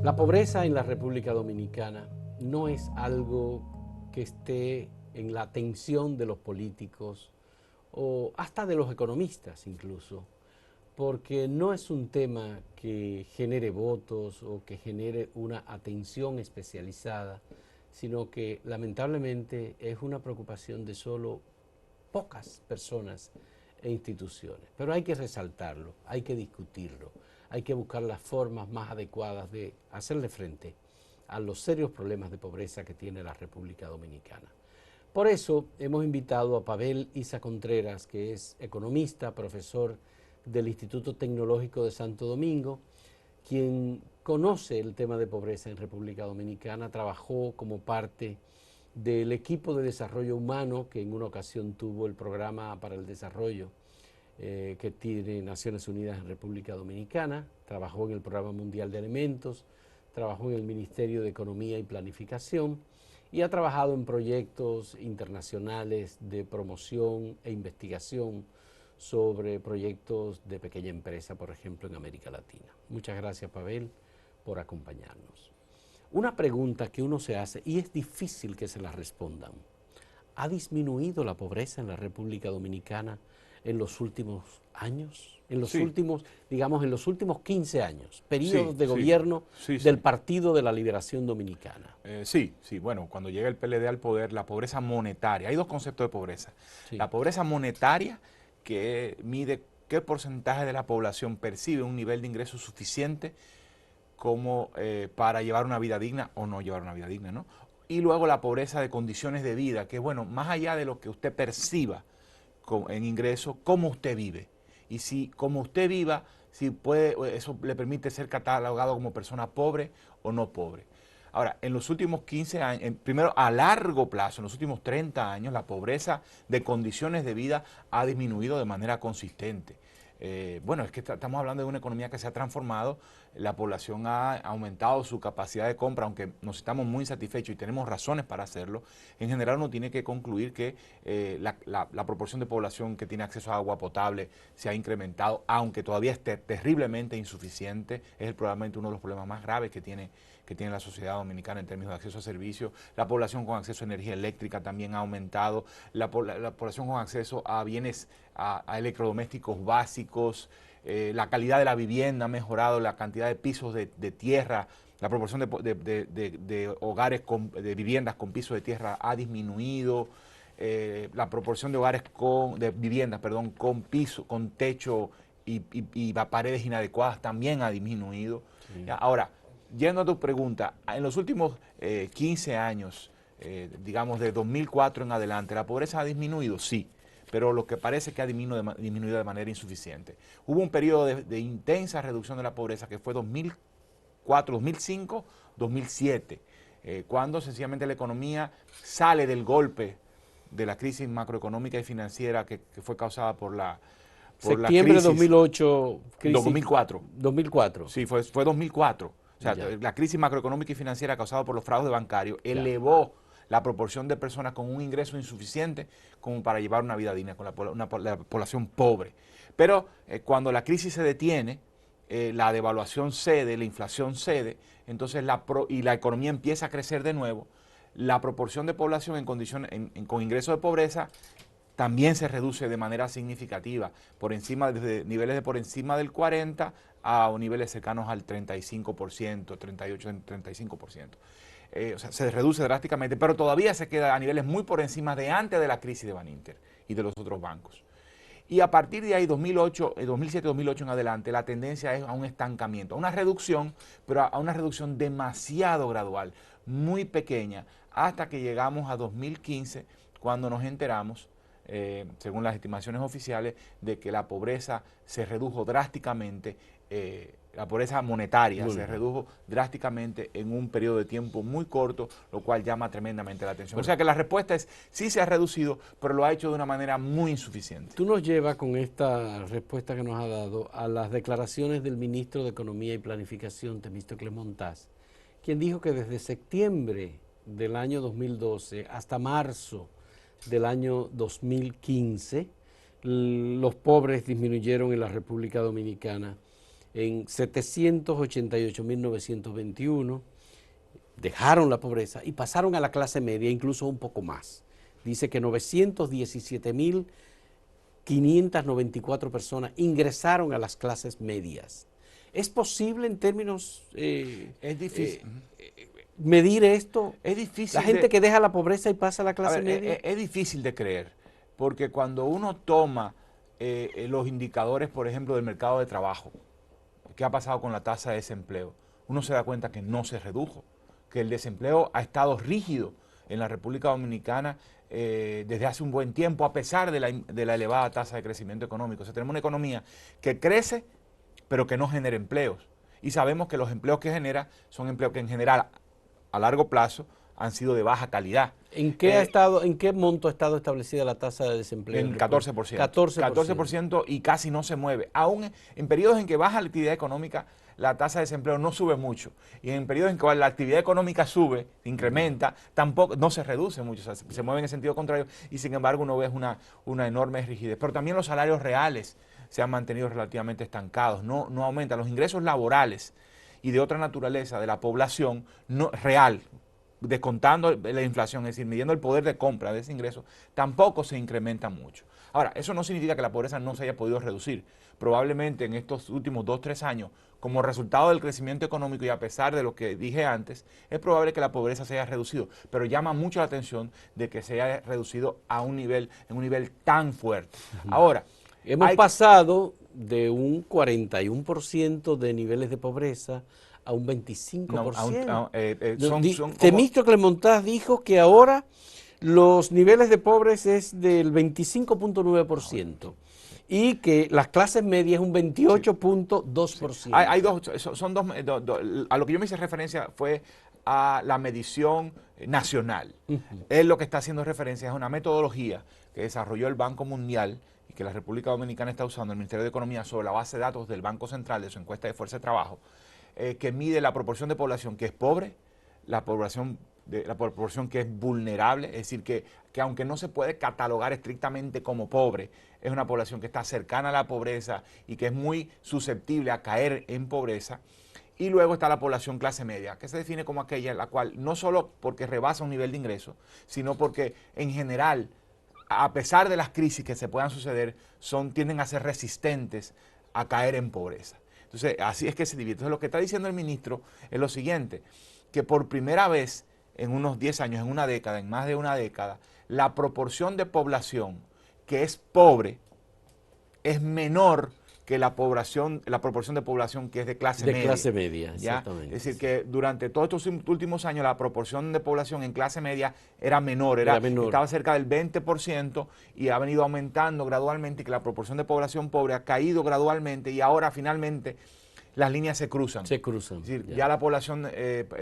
La pobreza en la República Dominicana no es algo que esté en la atención de los políticos o hasta de los economistas incluso, porque no es un tema que genere votos o que genere una atención especializada, sino que lamentablemente es una preocupación de solo pocas personas e instituciones. Pero hay que resaltarlo, hay que discutirlo, hay que buscar las formas más adecuadas de hacerle frente a los serios problemas de pobreza que tiene la República Dominicana. Por eso hemos invitado a Pavel Isa Contreras, que es economista, profesor del Instituto Tecnológico de Santo Domingo, quien conoce el tema de pobreza en República Dominicana, trabajó como parte del equipo de desarrollo humano que en una ocasión tuvo el programa para el desarrollo que tiene Naciones Unidas en República Dominicana, trabajó en el Programa Mundial de Alimentos, trabajó en el Ministerio de Economía y Planificación y ha trabajado en proyectos internacionales de promoción e investigación sobre proyectos de pequeña empresa, por ejemplo, en América Latina. Muchas gracias, Pavel, por acompañarnos. Una pregunta que uno se hace, y es difícil que se la respondan: ¿ha disminuido la pobreza en la República Dominicana en los últimos años? En los Sí, últimos, digamos, en los últimos 15 años, sí, periodos de sí, gobierno sí, del sí. Partido de la Liberación Dominicana. Sí, sí, bueno, cuando llega el PLD al poder, la pobreza monetaria, hay dos conceptos de pobreza. Sí. La pobreza monetaria, que mide qué porcentaje de la población percibe un nivel de ingreso suficiente como para llevar una vida digna o no llevar una vida digna, ¿no? Y luego la pobreza de condiciones de vida, que bueno, más allá de lo que usted perciba en ingreso, cómo usted vive. Y si como usted viva, si puede, eso le permite ser catalogado como persona pobre o no pobre. Ahora, en los últimos 15 años, primero a largo plazo, en los últimos 30 años, la pobreza de condiciones de vida ha disminuido de manera consistente. Bueno, es que estamos hablando de una economía que se ha transformado, la población ha aumentado su capacidad de compra, aunque nos estamos muy insatisfechos y tenemos razones para hacerlo. En general uno tiene que concluir que la proporción de población que tiene acceso a agua potable se ha incrementado, aunque todavía esté terriblemente insuficiente. Es probablemente uno de los problemas más graves que tiene la sociedad dominicana en términos de acceso a servicios. La población con acceso a energía eléctrica también ha aumentado. La población con acceso a bienes, a electrodomésticos básicos. La calidad de la vivienda ha mejorado, la cantidad de pisos de tierra, la proporción de hogares, de viviendas con pisos de tierra ha disminuido. La proporción de hogares de viviendas, perdón, con piso, con techo y paredes inadecuadas también ha disminuido. Sí. Ahora, yendo a tu pregunta, en los últimos 15 años, digamos de 2004 en adelante, ¿la pobreza ha disminuido? Sí, pero lo que parece que ha disminuido de manera insuficiente. Hubo un periodo de intensa reducción de la pobreza que fue 2004, 2005, 2007, cuando sencillamente la economía sale del golpe de la crisis macroeconómica y financiera que fue causada por la Septiembre de crisis 2008, crisis 2004. 2004. Sí, fue 2004. O sea, Ya, la crisis macroeconómica y financiera causada por los fraudes bancarios ya. elevó la proporción de personas con un ingreso insuficiente como para llevar una vida digna, con la población pobre. Pero cuando la crisis se detiene, la devaluación cede, la inflación cede, entonces y la economía empieza a crecer de nuevo, la proporción de población con ingresos de pobreza también se reduce de manera significativa, desde niveles de por encima del 40 a niveles cercanos al 35%, 38, 35%. O sea, se reduce drásticamente, pero todavía se queda a niveles muy por encima de antes de la crisis de Baninter y de los otros bancos. Y a partir de ahí, 2007-2008 en adelante, la tendencia es a un estancamiento, a una reducción, pero a una reducción demasiado gradual, muy pequeña, hasta que llegamos a 2015, cuando nos enteramos, según las estimaciones oficiales, de que la pobreza se redujo drásticamente, la pobreza monetaria se Monetario. redujo drásticamente en un periodo de tiempo muy corto, lo cual llama tremendamente la atención. O Bueno, sea que la respuesta es sí se ha reducido, pero lo ha hecho de una manera muy insuficiente. tú nos llevas con esta respuesta que nos ha dado a las declaraciones del ministro de Economía y Planificación, Temístocles Montaz, quien dijo que desde septiembre del año 2012 hasta marzo del año 2015, los pobres disminuyeron en la República Dominicana en 788.921, dejaron la pobreza y pasaron a la clase media, incluso un poco más. Dice que 917.594 personas ingresaron a las clases medias. ¿Es posible en términos Es difícil. medir esto? Es difícil. La gente que deja la pobreza y pasa a la clase A ver, media. es difícil de creer, porque cuando uno toma los indicadores, por ejemplo, del mercado de trabajo, ¿qué ha pasado con la tasa de desempleo? Uno se da cuenta que no se redujo, que el desempleo ha estado rígido en la República Dominicana desde hace un buen tiempo, a pesar de la elevada tasa de crecimiento económico. O sea, tenemos una economía que crece, pero que no genera empleos. Y sabemos que los empleos que genera son empleos que en general, a largo plazo, han sido de baja calidad. ¿En qué monto ha estado establecida la tasa de desempleo? En 14%. 14% y casi no se mueve. Aún en periodos en que baja la actividad económica, la tasa de desempleo no sube mucho. Y en periodos en que la actividad económica sube, incrementa, tampoco, no se reduce mucho, o sea, se mueve en el sentido contrario y sin embargo uno ve una enorme rigidez. Pero también los salarios reales se han mantenido relativamente estancados, no aumentan. Los ingresos laborales y de otra naturaleza de la población real, descontando la inflación, es decir, midiendo el poder de compra de ese ingreso, tampoco se incrementa mucho. Ahora, eso no significa que la pobreza no se haya podido reducir. Probablemente en estos últimos 2-3 años, como resultado del crecimiento económico y a pesar de lo que dije antes, es probable que la pobreza se haya reducido, pero llama mucho la atención de que se haya reducido en un nivel tan fuerte. Ahora, hemos pasado de un 41% de niveles de pobreza a un 25%. Temístocles Montaz dijo que ahora los niveles de pobres es del 25.9% y que las clases medias es un 28.2%. Sí. Hay dos, a lo que yo me hice referencia fue a la medición nacional. Él lo que está haciendo referencia es una metodología que desarrolló el Banco Mundial y que la República Dominicana está usando, el Ministerio de Economía, sobre la base de datos del Banco Central, de su encuesta de fuerza de trabajo, que mide la proporción de población que es pobre, la proporción que es vulnerable, es decir, que aunque no se puede catalogar estrictamente como pobre, es una población que está cercana a la pobreza y que es muy susceptible a caer en pobreza. Y luego está la población clase media, que se define como aquella en la cual no solo porque rebasa un nivel de ingreso, sino porque en general, a pesar de las crisis que se puedan suceder, tienden a ser resistentes a caer en pobreza. Entonces, así es que se divide. Entonces, lo que está diciendo el ministro es lo siguiente, que por primera vez en unos 10 años, en una década, en más de una década, la proporción de población que es pobre es menor que la proporción de población que es de clase media. De clase media, exactamente. Es decir, que durante todos estos últimos años la proporción de población en clase media era menor, estaba cerca del 20% y ha venido aumentando gradualmente, y que la proporción de población pobre ha caído gradualmente y ahora finalmente las líneas se cruzan. Se cruzan. Es decir, ya la población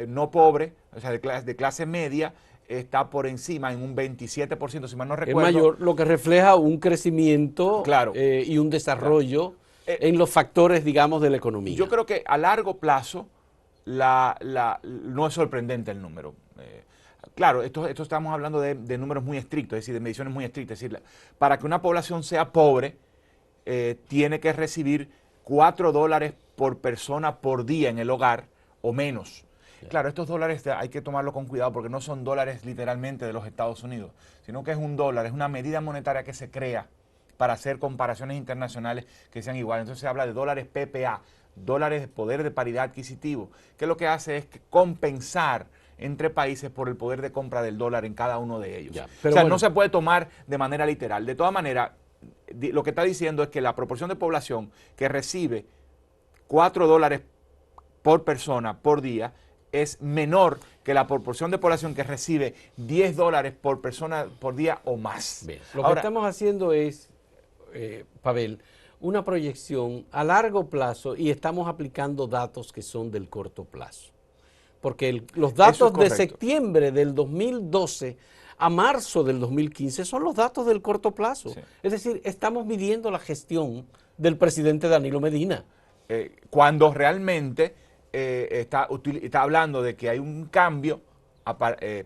no pobre, o sea, de clase media, está por encima en un 27%, si mal no recuerdo. Es mayor, lo que refleja un crecimiento, claro, y un desarrollo, claro, en los factores, digamos, de la economía. Yo creo que a largo plazo no es sorprendente el número. Claro, esto estamos hablando de números muy estrictos, es decir, de mediciones muy estrictas. Es decir, para que una población sea pobre, tiene que recibir $4 por persona por día en el hogar o menos. Claro, estos dólares hay que tomarlo con cuidado porque no son dólares literalmente de los Estados Unidos, sino que es un dólar, es una medida monetaria que se crea para hacer comparaciones internacionales que sean iguales. Entonces se habla de dólares PPA, dólares de poder de paridad adquisitivo, que lo que hace es compensar entre países por el poder de compra del dólar en cada uno de ellos. O sea, no se puede tomar de manera literal. De todas maneras, lo que está diciendo es que la proporción de población que recibe $4 por persona por día es menor que la proporción de población que recibe $10 por persona por día o más. Bien, que estamos haciendo es, Pavel, una proyección a largo plazo y estamos aplicando datos que son del corto plazo. Porque los datos de septiembre del 2012 a marzo del 2015 son los datos del corto plazo. Sí. Es decir, estamos midiendo la gestión del presidente Danilo Medina. Cuando realmente está hablando de que hay un cambio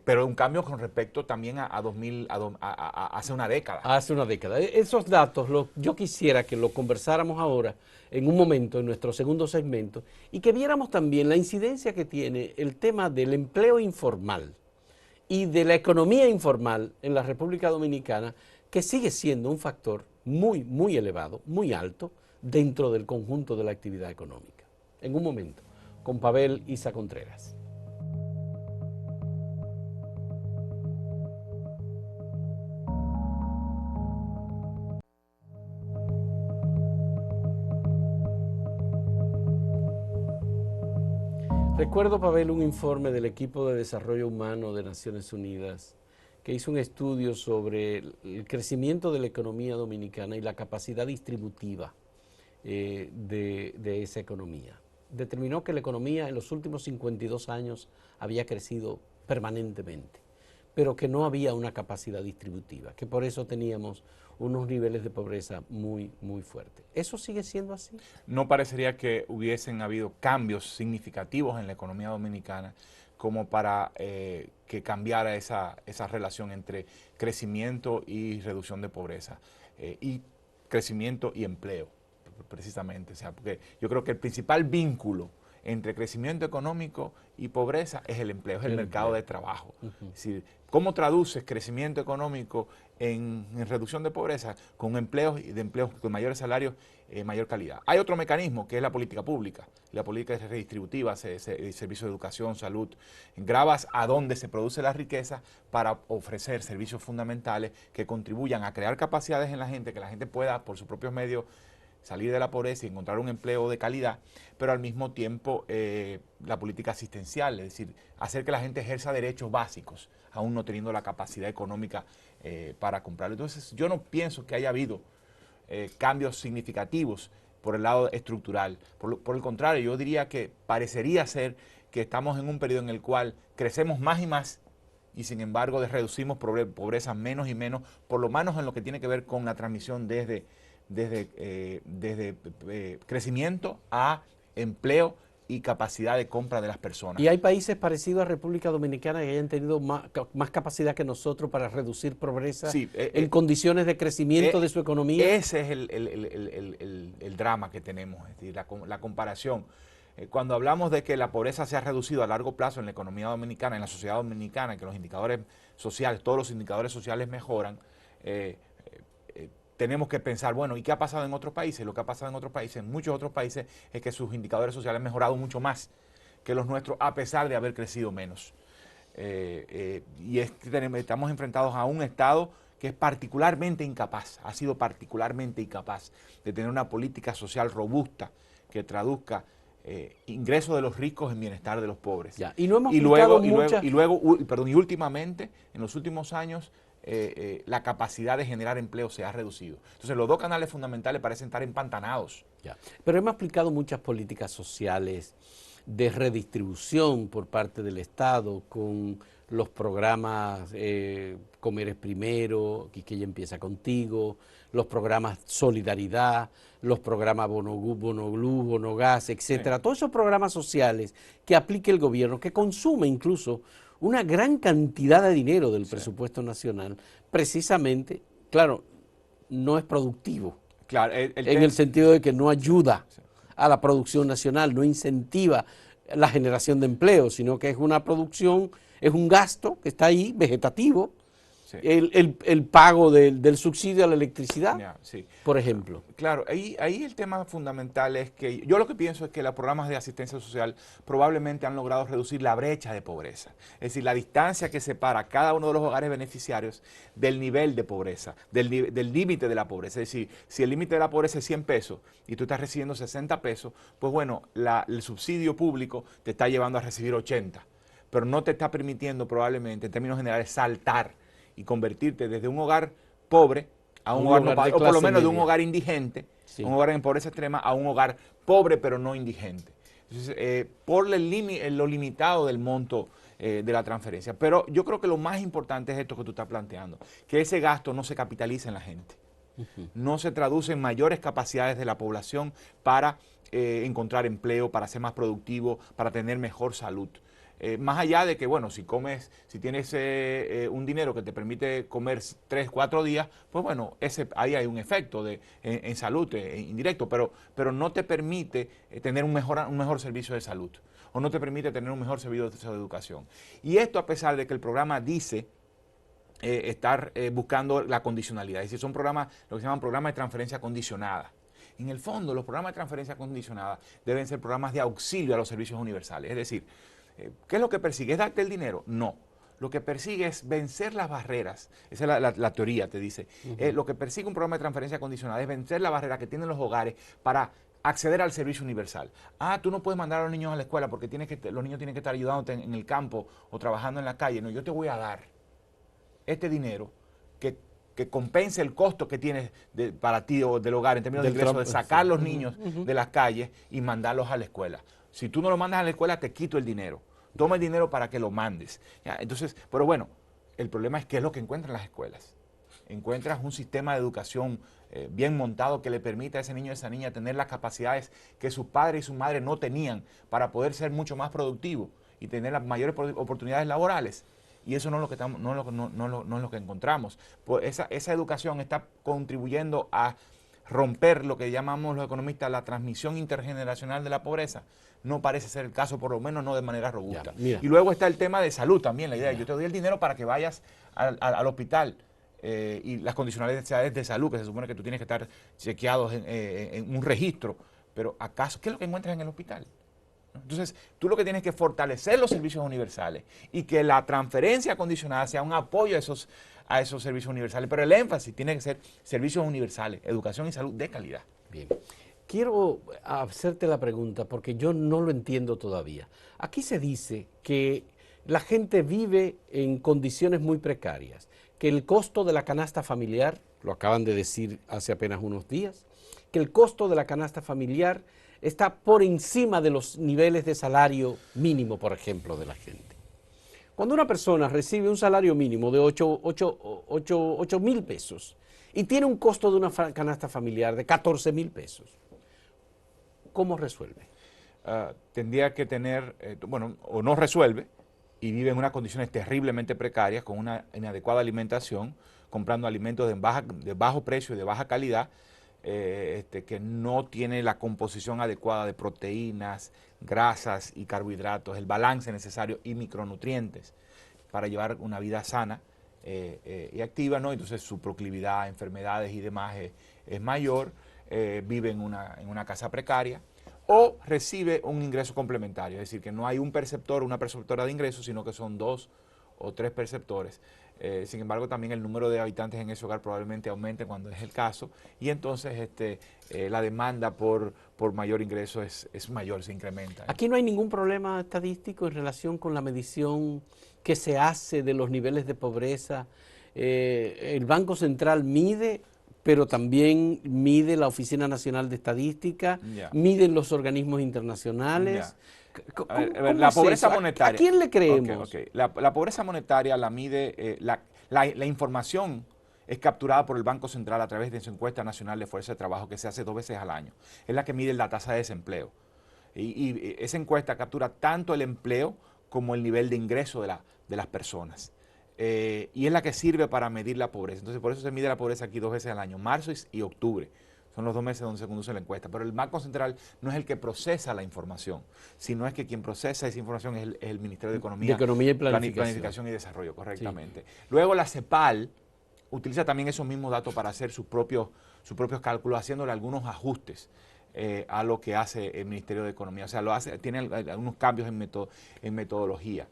pero un cambio con respecto también a 2000, hace una década. Hace una década. Esos datos yo quisiera que lo conversáramos ahora, en un momento, en nuestro segundo segmento, y que viéramos también la incidencia que tiene el tema del empleo informal y de la economía informal en la República Dominicana, que sigue siendo un factor muy, muy elevado, muy alto, dentro del conjunto de la actividad económica. En un momento, con Pavel Isa Contreras. Recuerdo, Pavel, un informe del equipo de desarrollo humano de Naciones Unidas que hizo un estudio sobre el crecimiento de la economía dominicana y la capacidad distributiva de esa economía. Determinó que la economía en los últimos 52 años había crecido permanentemente, pero que no había una capacidad distributiva, que por eso teníamos unos niveles de pobreza muy, muy fuertes. ¿Eso sigue siendo así? No parecería que hubiesen habido cambios significativos en la economía dominicana como para que cambiara esa relación entre crecimiento y reducción de pobreza, y crecimiento y empleo, precisamente. O sea, porque yo creo que el principal vínculo entre crecimiento económico y pobreza es el empleo, es el mercado de trabajo. Es decir, ¿cómo traduces crecimiento económico en reducción de pobreza? Con empleos con mayores salarios, mayor calidad. Hay otro mecanismo que es la política pública. La política es redistributiva, servicios de educación, salud. Gravas a donde se produce la riqueza para ofrecer servicios fundamentales que contribuyan a crear capacidades en la gente, que la gente pueda, por sus propios medios, salir de la pobreza y encontrar un empleo de calidad, pero al mismo tiempo la política asistencial, es decir, hacer que la gente ejerza derechos básicos, aún no teniendo la capacidad económica para comprarlo. Entonces, yo no pienso que haya habido cambios significativos por el lado estructural. Por el contrario, yo diría que parecería ser que estamos en un periodo en el cual crecemos más y más, y sin embargo reducimos pobreza menos y menos, por lo menos en lo que tiene que ver con la transmisión desde crecimiento a empleo y capacidad de compra de las personas. ¿Y hay países parecidos a República Dominicana que hayan tenido más capacidad que nosotros para reducir pobreza en condiciones de crecimiento de su economía? Ese es el drama que tenemos, es decir, la comparación. Cuando hablamos de que la pobreza se ha reducido a largo plazo en la economía dominicana, en la sociedad dominicana, que los indicadores sociales, todos los indicadores sociales mejoran, tenemos que pensar, bueno, ¿y qué ha pasado en otros países? Lo que ha pasado en otros países, en muchos otros países, es que sus indicadores sociales han mejorado mucho más que los nuestros, a pesar de haber crecido menos. Y estamos enfrentados a un Estado que es particularmente incapaz, ha sido particularmente incapaz de tener una política social robusta que traduzca ingresos de los ricos en bienestar de los pobres. Ya. Y no hemos y últimamente, en los últimos años, la capacidad de generar empleo se ha reducido. Entonces los dos canales fundamentales parecen estar empantanados. Ya. Pero hemos aplicado muchas políticas sociales de redistribución por parte del Estado con los programas Comer es Primero, Quisqueya Empieza Contigo, los programas Solidaridad, los programas Bonoglu, Bonogas, etcétera. Sí. Todos esos programas sociales que aplique el gobierno, que consume incluso una gran cantidad de dinero del presupuesto nacional, precisamente, claro, no es productivo, claro, en el sentido de que no ayuda a la producción nacional, no incentiva la generación de empleo, sino que es una producción, es un gasto que está ahí, vegetativo, sí. el pago del subsidio a la electricidad, sí. Por ejemplo. Claro, ahí el tema fundamental es que yo lo que pienso es que los programas de asistencia social probablemente han logrado reducir la brecha de pobreza, es decir, la distancia que separa a cada uno de los hogares beneficiarios del nivel de pobreza, del límite de la pobreza. Es decir, si el límite de la pobreza es 100 pesos y tú estás recibiendo 60 pesos, pues bueno, el subsidio público te está llevando a recibir 80, pero no te está permitiendo probablemente, en términos generales, saltar y convertirte desde un hogar pobre a un hogar o por lo menos de un hogar indigente, sí. Un hogar en pobreza extrema, a un hogar pobre pero no indigente. Entonces, por lo limitado del monto de la transferencia. Pero yo creo que lo más importante es esto que tú estás planteando, que ese gasto no se capitaliza en la gente, no se traduce en mayores capacidades de la población para encontrar empleo, para ser más productivo, para tener mejor salud. Más allá de que, bueno, si tienes un dinero que te permite comer 3, 4 días, pues bueno, ahí hay un efecto en salud indirecto, pero no te permite tener un mejor servicio de salud, o no te permite tener un mejor servicio de educación. Y esto a pesar de que el programa dice estar buscando la condicionalidad, es decir, son programas, lo que se llaman programas de transferencia condicionada. En el fondo, los programas de transferencia condicionada deben ser programas de auxilio a los servicios universales, es decir, ¿qué es lo que persigue? ¿Es darte el dinero? No. Lo que persigue es vencer las barreras. Esa es la teoría, te dice. Lo que persigue un programa de transferencia condicionada es vencer la barrera que tienen los hogares para acceder al servicio universal. Tú no puedes mandar a los niños a la escuela porque los niños tienen que estar ayudándote en el campo o trabajando en la calle. No, yo te voy a dar este dinero que compense el costo que tienes para ti o del hogar en términos de ingresos, de sacar los niños de las calles y mandarlos a la escuela. Si tú no lo mandas a la escuela, te quito el dinero. Toma el dinero para que lo mandes. ¿Ya? Entonces, pero bueno, el problema es qué es lo que encuentran las escuelas. Encuentras un sistema de educación bien montado que le permita a ese niño o esa niña tener las capacidades que sus padres y su madre no tenían para poder ser mucho más productivos y tener las mayores oportunidades laborales. Y eso no es lo que, no es lo que encontramos. Pues esa educación está contribuyendo a romper lo que llamamos los economistas la transmisión intergeneracional de la pobreza. No parece ser el caso, por lo menos no de manera robusta. Y luego está el tema de salud también, la idea. Yo te doy el dinero para que vayas al hospital y las condicionalidades de salud, que se supone que tú tienes que estar chequeado en un registro. Pero ¿acaso qué es lo que encuentras en el hospital? Entonces, tú lo que tienes que fortalecer los servicios universales y que la transferencia condicionada sea un apoyo a esos servicios universales. Pero el énfasis tiene que ser servicios universales, educación y salud de calidad. Bien. Quiero hacerte la pregunta porque yo no lo entiendo todavía. Aquí se dice que la gente vive en condiciones muy precarias, que el costo de la canasta familiar, lo acaban de decir hace apenas unos días, que el costo de la canasta familiar está por encima de los niveles de salario mínimo, por ejemplo, de la gente. Cuando una persona recibe un salario mínimo de 8,000 pesos y tiene un costo de una canasta familiar de 14,000 pesos, ¿cómo resuelve? Tendría que tener, bueno, o no resuelve y vive en unas condiciones terriblemente precarias, con una inadecuada alimentación, comprando alimentos de bajo precio y de baja calidad, que no tiene la composición adecuada de proteínas, grasas y carbohidratos, el balance necesario y micronutrientes para llevar una vida sana y activa, ¿no? Entonces su proclividad a enfermedades y demás es mayor, vive en una casa precaria o recibe un ingreso complementario, es decir, que no hay un perceptor o una perceptora de ingresos, sino que son 2 o 3 perceptores. Sin embargo, también el número de habitantes en ese hogar probablemente aumente cuando es el caso, y entonces la demanda por mayor ingreso es mayor, se incrementa. Aquí no hay ningún problema estadístico en relación con la medición que se hace de los niveles de pobreza. El Banco Central mide, pero también mide la Oficina Nacional de Estadística, miden los organismos internacionales. La pobreza monetaria. ¿A quién le creemos? Okay. La pobreza monetaria la mide, la información es capturada por el Banco Central a través de su encuesta nacional de fuerza de trabajo que se hace 2 veces al año. Es la que mide la tasa de desempleo. Y esa encuesta captura tanto el empleo como el nivel de ingreso de las personas. Y es la que sirve para medir la pobreza. Entonces, por eso se mide la pobreza aquí 2 veces al año, marzo y octubre. Son los 2 meses donde se conduce la encuesta. Pero el Banco Central no es el que procesa la información, sino es que quien procesa esa información es el Ministerio de Economía. De Economía y Planificación. Y Desarrollo, correctamente. Sí. Luego la CEPAL utiliza también esos mismos datos para hacer sus propios cálculos, haciéndole algunos ajustes a lo que hace el Ministerio de Economía. O sea, tiene algunos cambios en metodología.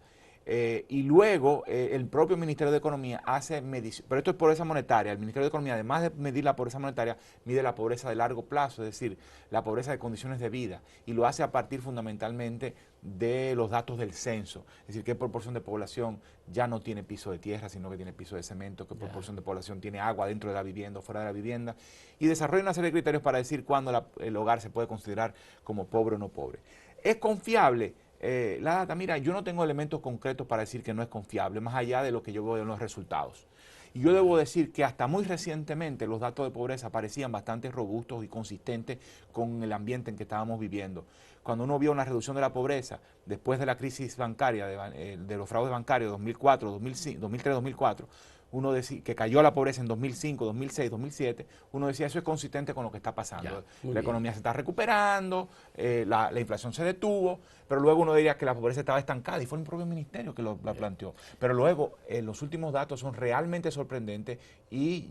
Y luego el propio Ministerio de Economía hace medición, pero esto es pobreza monetaria. El Ministerio de Economía, además de medir la pobreza monetaria, mide la pobreza de largo plazo, es decir, la pobreza de condiciones de vida, y lo hace a partir fundamentalmente de los datos del censo, es decir, qué proporción de población ya no tiene piso de tierra, sino que tiene piso de cemento, qué proporción de población tiene agua dentro de la vivienda o fuera de la vivienda, y desarrolla una serie de criterios para decir cuándo el hogar se puede considerar como pobre o no pobre. ¿Es confiable? La data, mira, yo no tengo elementos concretos para decir que no es confiable, más allá de lo que yo veo en los resultados. Y yo debo decir que hasta muy recientemente los datos de pobreza parecían bastante robustos y consistentes con el ambiente en que estábamos viviendo. Cuando uno vio una reducción de la pobreza después de la crisis bancaria, de los fraudes bancarios 2004, 2005, 2003-2004, uno decía que cayó la pobreza en 2005, 2006, 2007, uno decía eso es consistente con lo que está pasando. La economía se está recuperando, la inflación se detuvo, pero luego uno diría que la pobreza estaba estancada y fue el propio ministerio que la planteó. Pero luego los últimos datos son realmente sorprendentes y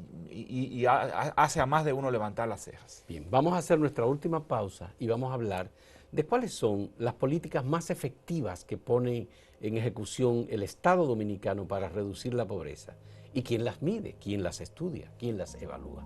hace a más de uno levantar las cejas. Bien, vamos a hacer nuestra última pausa y vamos a hablar de cuáles son las políticas más efectivas que pone en ejecución el Estado dominicano para reducir la pobreza. ¿Y quién las mide? ¿Quién las estudia? ¿Quién las evalúa?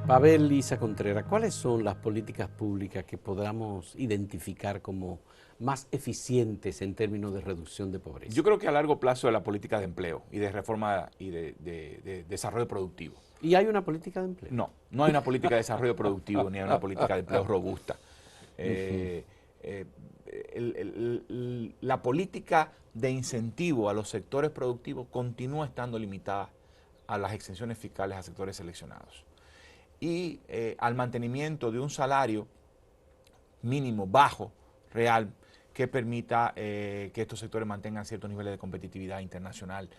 Pavel Lisa Contreras, ¿cuáles son las políticas públicas que podamos identificar como más eficientes en términos de reducción de pobreza? Yo creo que a largo plazo la política de empleo y de reforma y de desarrollo productivo. ¿Y hay una política de empleo? No, no hay una política de desarrollo productivo ni hay una política de empleo robusta. La política de incentivo a los sectores productivos continúa estando limitada a las exenciones fiscales a sectores seleccionados y al mantenimiento de un salario mínimo, bajo, real, que permita que estos sectores mantengan ciertos niveles de competitividad internacional,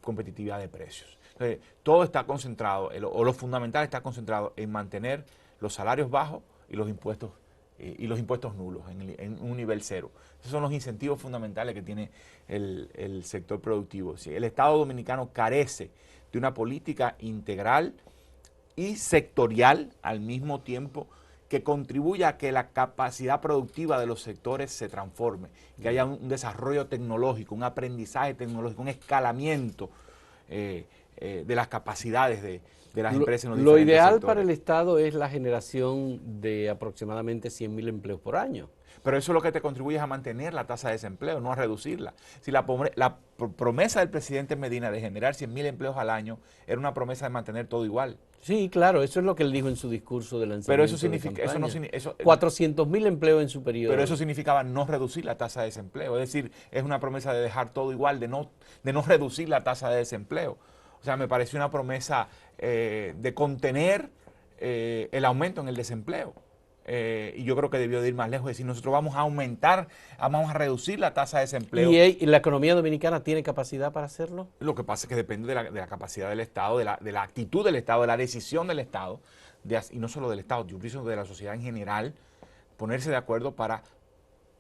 competitividad de precios. Entonces, todo está concentrado, o lo fundamental está concentrado en mantener los salarios bajos y los impuestos nulos en un nivel cero. Esos son los incentivos fundamentales que tiene el sector productivo. Sí, el Estado dominicano carece de una política integral y sectorial al mismo tiempo que contribuya a que la capacidad productiva de los sectores se transforme, que haya un desarrollo tecnológico, un aprendizaje tecnológico, un escalamiento de las capacidades de las empresas en los diferentes Lo ideal sectores. para el Estado es la generación de aproximadamente 100.000 empleos por año. Pero eso es lo que te contribuye a mantener la tasa de desempleo, no a reducirla. Si la promesa del presidente Medina de generar 100.000 empleos al año era una promesa de mantener todo igual. Sí, claro, eso es lo que él dijo en su discurso de lanzamiento. Pero eso significa, eso no 400.000 empleos en su periodo. Pero eso significaba no reducir la tasa de desempleo. Es decir, es una promesa de dejar todo igual, de no reducir la tasa de desempleo. O sea, me pareció una promesa de contener el aumento en el desempleo. Y yo creo que debió de ir más lejos, es decir, nosotros vamos a aumentar, vamos a reducir la tasa de desempleo. ¿Y la economía dominicana tiene capacidad para hacerlo? Lo que pasa es que depende de la capacidad del Estado, de la actitud del Estado, de la decisión del Estado, y no solo del Estado, yo pienso de la sociedad en general, ponerse de acuerdo para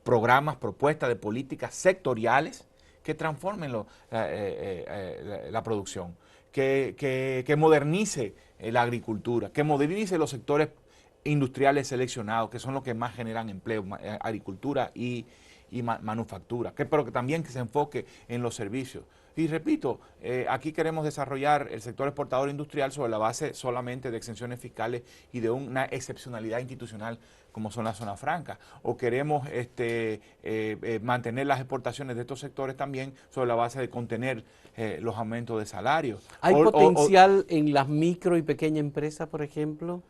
programas, propuestas de políticas sectoriales que transformen la producción, que modernice la agricultura, que modernice los sectores industriales seleccionados, que son los que más generan empleo, agricultura y manufactura, pero que también que se enfoque en los servicios. Y repito, aquí queremos desarrollar el sector exportador industrial sobre la base solamente de exenciones fiscales y de una excepcionalidad institucional como son las zonas francas. O queremos mantener las exportaciones de estos sectores también sobre la base de contener los aumentos de salarios. ¿Hay potencial en las micro y pequeñas empresas, por ejemplo?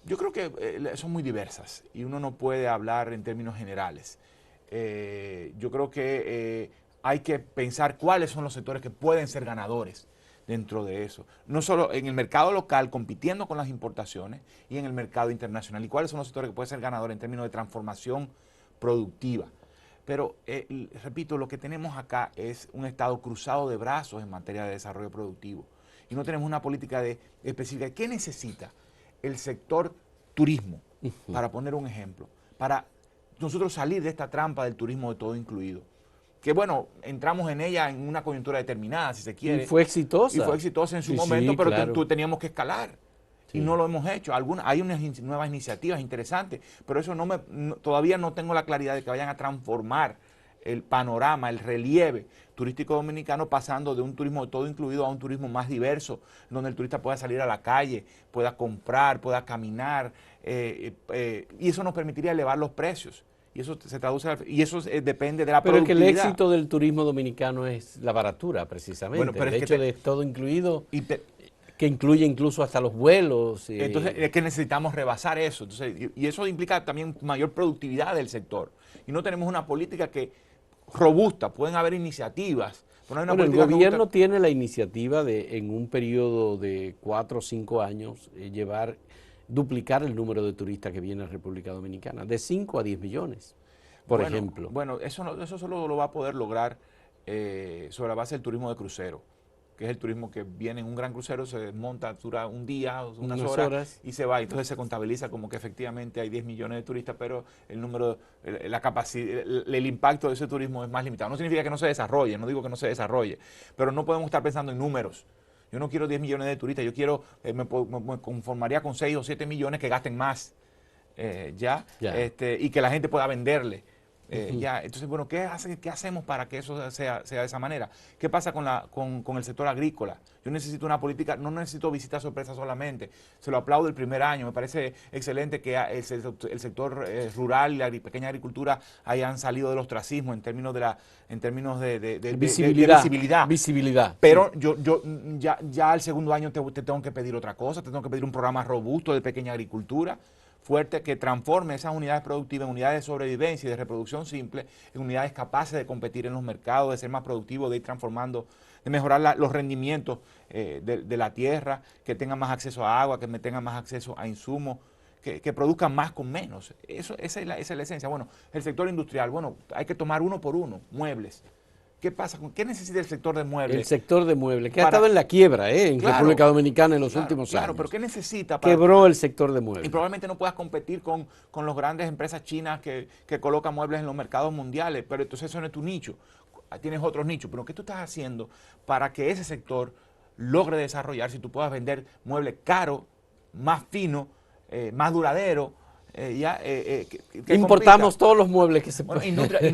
Yo creo que son muy diversas y uno no puede hablar en términos generales. Yo creo que hay que pensar cuáles son los sectores que pueden ser ganadores dentro de eso. No solo en el mercado local, compitiendo con las importaciones, y en el mercado internacional. Y cuáles son los sectores que pueden ser ganadores en términos de transformación productiva. Pero, repito, lo que tenemos acá es un Estado cruzado de brazos en materia de desarrollo productivo. Y no tenemos una política específica. ¿Qué necesita el sector turismo, para poner un ejemplo, para nosotros salir de esta trampa del turismo de todo incluido? Que bueno, entramos en ella en una coyuntura determinada, si se quiere. Y fue exitosa. Y fue exitosa en su momento, pero claro, teníamos que escalar. Sí. Y no lo hemos hecho. Hay unas nuevas iniciativas interesantes, pero eso todavía no tengo la claridad de que vayan a transformar el panorama, el relieve turístico dominicano, pasando de un turismo de todo incluido a un turismo más diverso, donde el turista pueda salir a la calle, pueda comprar, pueda caminar, y eso nos permitiría elevar los precios Y eso se traduce, y eso depende de la Pero es que el productividad. éxito del turismo dominicano es la baratura, precisamente. Bueno, pero el es que hecho de todo incluido, y que incluye incluso hasta los vuelos. entonces es que necesitamos rebasar eso. Entonces, y eso implica también mayor productividad del sector. Y no tenemos una política que robusta, pueden haber iniciativas, pero no hay una Bueno, el política gobierno robusta. tiene la iniciativa de, en un periodo de 4 o 5 años, duplicar el número de turistas que vienen a República Dominicana, de 5 a 10 millones, por ejemplo. Bueno, eso solo lo va a poder lograr sobre la base del turismo de crucero, que es el turismo que viene en un gran crucero, se desmonta, dura un día, unas horas y se va. Entonces se contabiliza como que efectivamente hay 10 millones de turistas, pero el número, la capacidad, el impacto de ese turismo es más limitado. No significa que no se desarrolle, no digo que no se desarrolle, pero no podemos estar pensando en números. Yo no quiero 10 millones de turistas, yo quiero, me conformaría con 6 o 7 millones que gasten más y que la gente pueda venderle. Entonces, bueno, ¿qué hacemos para que eso sea de esa manera? ¿Qué pasa con el sector agrícola? Yo necesito una política, no necesito visitas sorpresas solamente. Se lo aplaudo el primer año. Me parece excelente que el sector rural y la pequeña agricultura hayan salido del ostracismo en términos de visibilidad. Visibilidad. Pero sí. Ya al segundo año te tengo que pedir otra cosa, te tengo que pedir un programa robusto de pequeña agricultura, fuerte, que transforme esas unidades productivas en unidades de sobrevivencia y de reproducción simple, en unidades capaces de competir en los mercados, de ser más productivos, de ir transformando, de mejorar los rendimientos de la tierra, que tengan más acceso a agua, que tengan más acceso a insumos, que produzcan más con menos. Esa es la esencia. Bueno, el sector industrial, bueno, hay que tomar uno por uno, muebles. ¿Qué pasa? ¿Qué necesita el sector de muebles? El sector de muebles, que ha estado en la quiebra en República Dominicana en los últimos años. Claro, pero ¿qué necesita? Quebró el sector de muebles. Y probablemente no puedas competir con las grandes empresas chinas que colocan muebles en los mercados mundiales, pero entonces eso no es tu nicho. Tienes otros nichos, pero ¿qué tú estás haciendo para que ese sector logre desarrollarse y tú puedas vender muebles caros, más finos, más duraderos? Importamos todos los muebles que se pueden. pueden.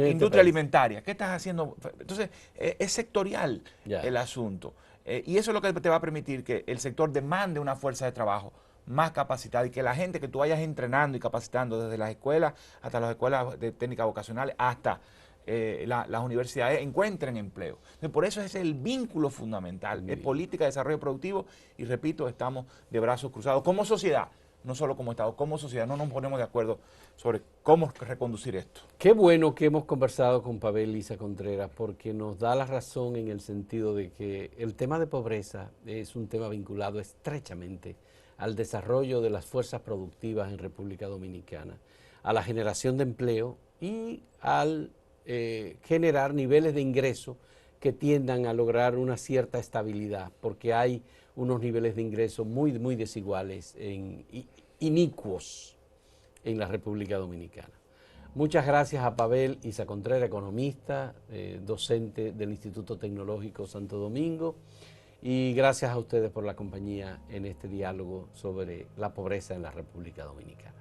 Industria alimentaria. ¿Qué estás haciendo? Entonces, es sectorial el asunto. Y eso es lo que te va a permitir que el sector demande una fuerza de trabajo más capacitada y que la gente que tú vayas entrenando y capacitando desde las escuelas hasta las escuelas de técnicas vocacionales hasta las universidades encuentren empleo. Entonces, por eso es el vínculo fundamental. Es política de desarrollo productivo y repito, estamos de brazos cruzados como sociedad. No solo como Estado, como sociedad, no nos ponemos de acuerdo sobre cómo reconducir esto. Qué bueno que hemos conversado con Pavel Lisa Contreras, porque nos da la razón en el sentido de que el tema de pobreza es un tema vinculado estrechamente al desarrollo de las fuerzas productivas en República Dominicana, a la generación de empleo y al generar niveles de ingreso que tiendan a lograr una cierta estabilidad, porque hay unos niveles de ingreso muy desiguales, inicuos en la República Dominicana. Muchas gracias a Pavel Lisa Contreras, economista, docente del Instituto Tecnológico Santo Domingo, y gracias a ustedes por la compañía en este diálogo sobre la pobreza en la República Dominicana.